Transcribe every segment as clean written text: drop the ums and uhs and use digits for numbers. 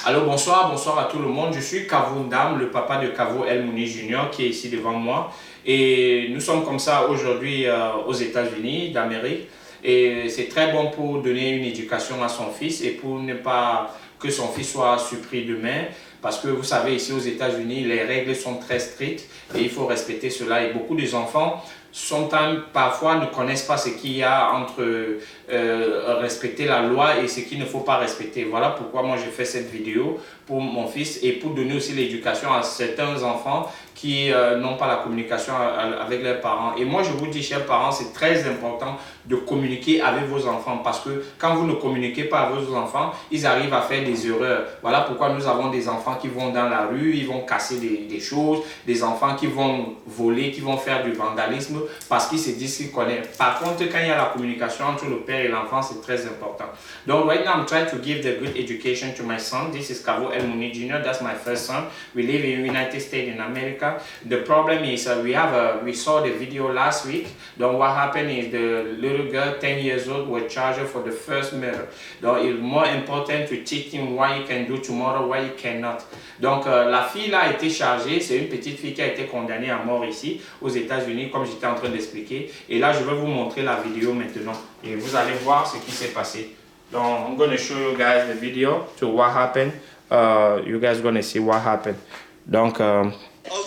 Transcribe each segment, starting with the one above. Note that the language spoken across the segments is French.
Alors bonsoir à tout le monde. Je suis Kavo Ndam, le papa de Kavo El Mouni Junior qui est ici devant moi. Et nous sommes comme ça aujourd'hui aux États-Unis d'Amérique. Et c'est très bon pour donner une éducation à son fils et pour ne pas que son fils soit surpris demain. Parce que vous savez, ici aux États-Unis, les règles sont très strictes et il faut respecter cela. Et beaucoup des enfants parfois ne connaissent pas ce qu'il y a entre respecter la loi et ce qu'il ne faut pas respecter. Voilà pourquoi moi j'ai fait cette vidéo pour mon fils et pour donner aussi l'éducation à certains enfants qui n'ont pas la communication avec leurs parents. Et moi je vous dis, chers parents, c'est très important de communiquer avec vos enfants parce que quand vous ne communiquez pas avec vos enfants, ils arrivent à faire des erreurs. Voilà pourquoi nous avons des enfants qui vont dans la rue, ils vont casser des choses, des enfants qui vont voler, qui vont faire du vandalisme parce qu'ils se disent qu'ils connaissent. Par contre, quand il y a la communication entre le père et l'enfant, c'est très important. Donc, right now, I'm trying to give the good education to my son. This is Kavo El Mouni Jr. That's my first son. We live in the United States in America. The problem is we saw the video last week. Donc, what happened is the little girl, 10 years old, was charged for the first murder. Donc, it's more important to teach him what he can do tomorrow, what he cannot. Donc, la fille là a été chargée. C'est une petite fille qui a été condamnée à mort ici aux États-Unis, comme j'étais en train d'expliquer. Et là, je vais vous montrer la vidéo maintenant. Et vous allez voir ce qui s'est passé. Donc, I'm going to show you guys the video to what happened. You guys going to see what happened. Donc, a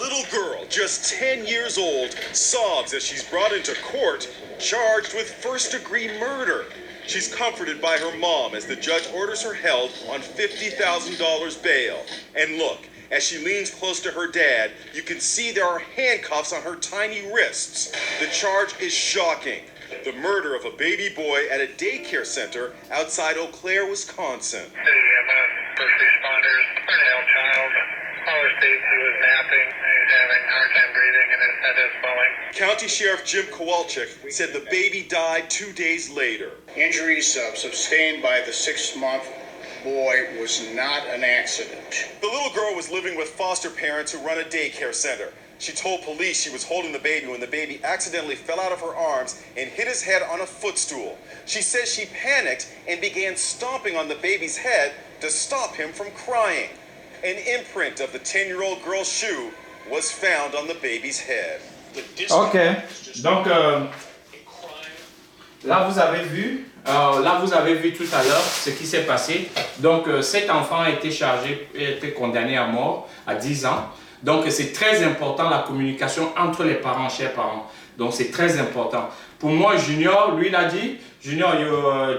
little girl, just 10 years old, sobs as she's brought into court, charged with first-degree murder. She's comforted by her mom as the judge orders her held on $50,000 bail. And look, as she leans close to her dad, you can see there are handcuffs on her tiny wrists. The charge is shocking. The murder of a baby boy at a daycare center outside Eau Claire, Wisconsin. First responders, male child. Caller states he was napping. He's having a hard time breathing and his head is swelling. County Sheriff Jim Kowalczyk said the baby died 2 days later. Injuries sustained by the 6-month boy was not an accident. The little girl was living with foster parents who run a daycare center. She told police she was holding the baby when the baby accidentally fell out of her arms and hit his head on a footstool. She says she panicked and began stomping on the baby's head to stop him from crying. An imprint of the 10-year-old girl's shoe was found on the baby's head. ok. Donc, là vous avez vu tout à l'heure ce qui s'est passé. Donc, cet enfant a été condamné à mort à 10 ans. Donc, c'est très important la communication entre les parents, chers parents. Donc, c'est très important. Pour moi, Junior, lui, il a dit, Junior,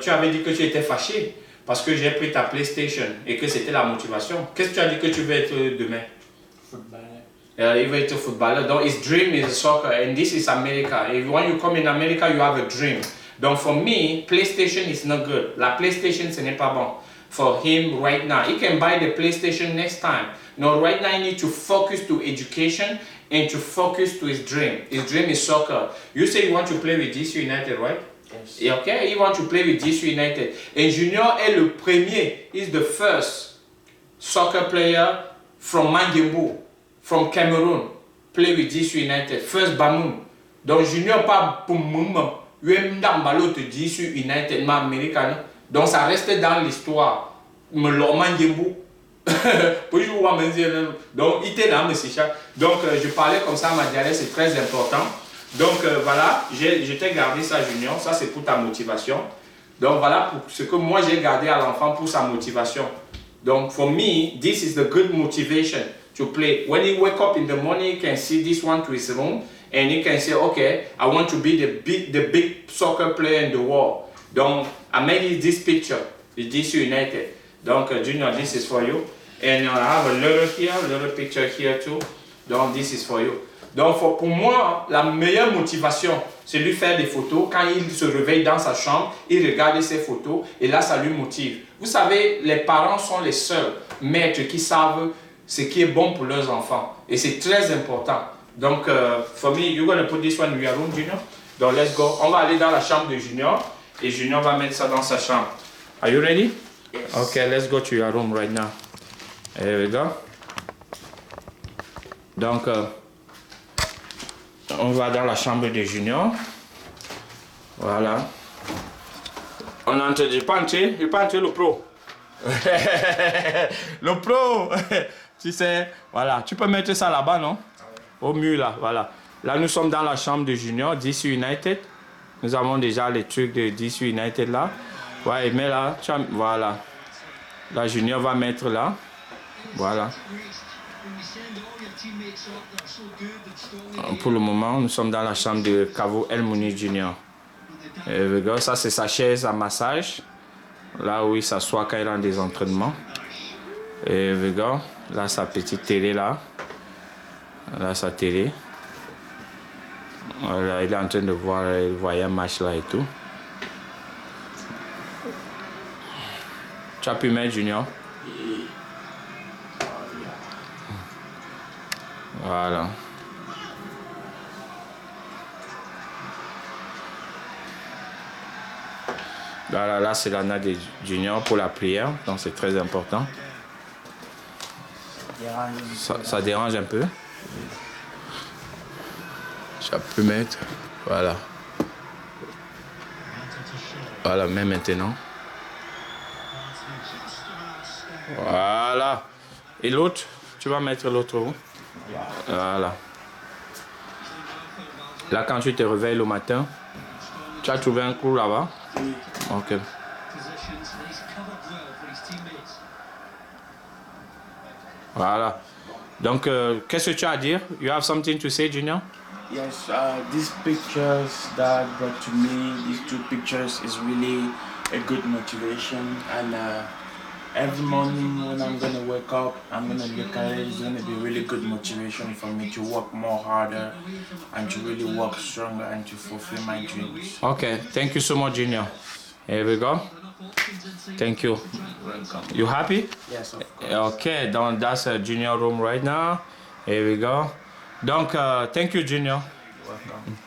tu avais dit que tu étais fâché parce que j'ai pris ta PlayStation et que c'était la motivation. Qu'est-ce que tu as dit que tu veux être demain? Footballer. Il veut être footballeur. Donc, his dream is soccer and this is America. And when you come in America, you have a dream. Donc, for me, PlayStation is not good. La PlayStation, ce n'est pas bon. For him right now. He can buy the PlayStation next time. No, right now he needs to focus to education and to focus to his dream. His dream is soccer. You say you want to play with DC United, right? Yes. Okay, he wants to play with DC United. And Junior est le premier. He's the first soccer player from Mangembu, from Cameroon, play with DC United. First Bamoun. Donc Junior pas pour moi. Yemdambalo te DC United, ma américain. Donc ça reste dans l'histoire. Me l'ont Mangembu. Donc, il était là, monsieur Chat. Donc, je parlais comme ça à ma diarrhée, c'est très important. Donc, voilà, je t'ai gardé ça, Junior. Ça, c'est pour ta motivation. Donc, voilà pour ce que moi, j'ai gardé à l'enfant pour sa motivation. Donc, for me, this is the good motivation to play. When he wake up in the morning, he can see this one to his room. And he can say, okay, I want to be the big soccer player in the world. Donc, I made this picture with DC United. Donc, Junior, this is for you. And I have a little picture here too. Donc, this is for you. Donc, pour moi, la meilleure motivation, c'est lui faire des photos. Quand il se réveille dans sa chambre, il regarde ses photos et là, ça lui motive. Vous savez, les parents sont les seuls maîtres qui savent ce qui est bon pour leurs enfants. Et c'est très important. Donc, for me, you're going to put this one in your room, Junior. Donc, let's go. On va aller dans la chambre de Junior et Junior va mettre ça dans sa chambre. Are you ready? Yes. Okay, let's go to your room right now. There we go. Donc, on va dans la chambre de Junior. Voilà. On entre, je peux entrer le pro. Le pro. Tu sais, voilà. Tu peux mettre ça là-bas, non? Au mur, là, voilà. Là, nous sommes dans la chambre de Junior, DC United. Nous avons déjà les trucs de DC United là. Ouais, mais là, voilà. Là, Junior va mettre là. Voilà. Pour le moment, nous sommes dans la chambre de Kavo El Mouni Junior. Et regarde, ça c'est sa chaise à massage. Là où il s'assoit quand il a des entraînements. Et regarde, là sa petite télé là. Là sa télé. Voilà, il est en train de voir, il voyait un match là et tout. Tu as pu mettre Junior? Voilà. Là c'est l'ana de Junior pour la prière, donc c'est très important. Ça dérange un peu. Ça peut mettre. Voilà. Voilà, même maintenant. Voilà. Et l'autre, tu vas mettre l'autre où? Voilà. Là, quand tu te réveilles le matin, tu as trouvé un clou là-bas? Ok. Voilà. Donc, qu'est-ce que tu as à dire? You have something to say, Junior? Yes, these pictures that brought to me, these two pictures, is really a good motivation. And every morning when I'm gonna wake up, I'm gonna look at it. It's gonna be really good motivation for me to work more harder and to really work stronger and to fulfill my dreams. Okay, thank you so much, Junior. Here we go. Thank you. Welcome. You happy? Yes, of course. Okay, that's a Junior room right now. Here we go. Donc, thank you, Junior. Welcome.